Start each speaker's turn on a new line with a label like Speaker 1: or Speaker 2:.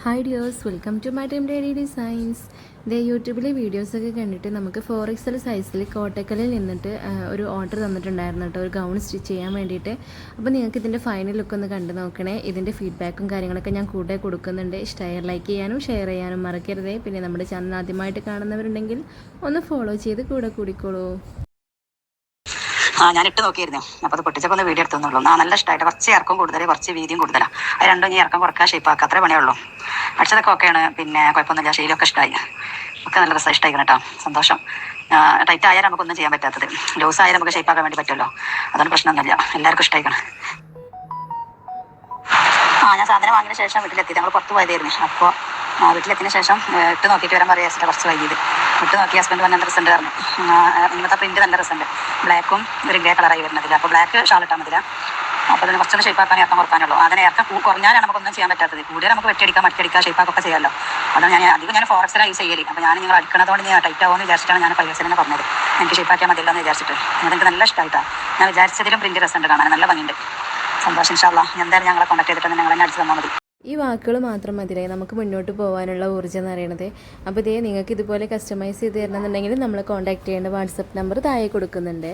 Speaker 1: Hi dears, welcome to my time daily designs. ഇതേ യൂട്യൂബിലെ വീഡിയോസൊക്കെ കണ്ടിട്ട് നമുക്ക് 4XL സൈസിൽ കോട്ടക്കലിൽ നിന്നിട്ട് ഒരു ഓർഡർ തന്നിട്ടുണ്ടായിരുന്നു കേട്ടോ, ഒരു ഗൗൺ സ്റ്റിച്ച് ചെയ്യാൻ വേണ്ടിയിട്ട്. അപ്പോൾ നിങ്ങൾക്ക് ഇതിൻ്റെ ഫൈനൽ ലുക്ക് ഒന്ന് കണ്ടു നോക്കണേ. ഇതിൻ്റെ ഫീഡ്ബാക്കും കാര്യങ്ങളൊക്കെ ഞാൻ കൂടെ കൊടുക്കുന്നുണ്ട്. ഇഷ്ടമായാൽ ലൈക്ക് ചെയ്യാനും ഷെയർ ചെയ്യാനും മറക്കരുതേ. പിന്നെ നമ്മുടെ ചാനൽ ആദ്യമായിട്ട് കാണുന്നവരുണ്ടെങ്കിൽ ഒന്ന് ഫോളോ ചെയ്ത് കൂടെ കൂടിക്കോളൂ.
Speaker 2: ഞാൻ ഇട്ട് നോക്കിയിരുന്നു. അപ്പോൾ അത് പൊട്ടിച്ചപ്പോൾ ഒന്ന് വീഡിയോ എടുത്തുന്നുള്ളൂ. നല്ല ഇഷ്ടമായിട്ട് കുറച്ച് ഇറക്കം കൂടുതൽ, കുറച്ച് വീതിയും കൂടുതലാണ്. അത് രണ്ടും ഇനി ഇറക്കം കുറക്കാൻ ഷേപ്പാക്കുക, അത്രേ പണിയുള്ളൂ. അടിച്ചതൊക്കെ ഓക്കെയാണ്, പിന്നെ കുഴപ്പമൊന്നുമില്ല. ശീലമൊക്കെ ഇഷ്ടമായി, ഒക്കെ നല്ല രസം ഇഷ്ടമായിക്കണം കേട്ടോ. സന്തോഷം. ടൈറ്റ് ആയാലും നമുക്കൊന്നും ചെയ്യാൻ പറ്റാത്തത്, ലൂസ് ആയാലും നമുക്ക് ഷേപ്പാക്കാൻ വേണ്ടി പറ്റുമല്ലോ. അതുകൊണ്ട് പ്രശ്നമൊന്നുമില്ല, എല്ലാവർക്കും ഇഷ്ടമായിക്കണം. ഞാൻ സാധനം വാങ്ങിയ ശേഷം വീട്ടിലെത്തി. ഞങ്ങൾ പുറത്ത് പോയതായിരുന്നു. അപ്പോൾ വീട്ടിലെത്തിയതിന് ശേഷം ഇട്ട് നോക്കിയിട്ട് വരാൻ പറയാം. കുറച്ച് വൈകിയത് ഇട്ട് നോക്കി ഹസ്ബൻഡ് നല്ല റിസൾട്ട് പറഞ്ഞു. ഇന്നത്തെ പ്രിന്റ് നല്ല റിസൾട്ട്, ബ്ലാക്കും ഒരു ഗ്രേ കളറായി വരുന്നതില്ല. അപ്പോൾ ബ്ലാക്ക് ഷാൾ ഇട്ടാൽ മതില്ല. അപ്പോൾ അതിന് കുറച്ചൊന്ന് ഷേപ്പാക്കാൻ ഇറക്കം കുറക്കാനുള്ളൂ. അതിന് ഇറക്കം കുറഞ്ഞാലാണ് നമുക്കൊന്നും ചെയ്യാൻ പറ്റാത്തത്. കൂടുതൽ നമുക്ക് വെട്ടിയടിക്കാം, മറ്റടിക്കാം, ഷേപ്പാക്കൊക്കെ ചെയ്യാമല്ലോ. അതാണ് ഞാൻ 4XL യൂസ് ചെയ്യല്. അപ്പോൾ ഞാൻ നിങ്ങൾ അടിക്കണതുകൊണ്ട് ഞാൻ ടൈറ്റ് ആവുമെന്ന് വിചാരിച്ചിട്ടാണ് ഞാൻ 5XL തന്നെ പറഞ്ഞത്. എനിക്ക് ഷേപ്പാക്കാൻ മതിയല്ലോ എന്ന് വിചാരിച്ചിട്ട്. അതെനിക്ക് നല്ല ഇഷ്ടമായിട്ടാണ്. ഞാൻ വിചാരിച്ചതിലും പ്രിന്റ് റിസൾട്ട് കാണാൻ നല്ല ഭംഗിയുണ്ട്. സന്തോഷം. ഇൻഷാ അല്ലാഹ് എന്തായാലും ഞങ്ങളെ കോൺടാക്ട് ചെയ്തിട്ട് നിങ്ങൾ തന്നെ അടിച്ച് തന്നാൽ മതി.
Speaker 1: ഈ വാക്കുകൾ മാത്രം മതിയായി നമുക്ക് മുന്നോട്ട് പോകാനുള്ള ഊർജ്ജം എന്ന് പറയുന്നത്. അപ്പോൾ നിങ്ങൾക്ക് ഇതുപോലെ കസ്റ്റമൈസ് ചെയ്ത് തരണമെന്നുണ്ടെങ്കിൽ നമ്മളെ കോൺടാക്ട് ചെയ്യേണ്ട വാട്സപ്പ് നമ്പർ താഴെ കൊടുക്കുന്നുണ്ട്.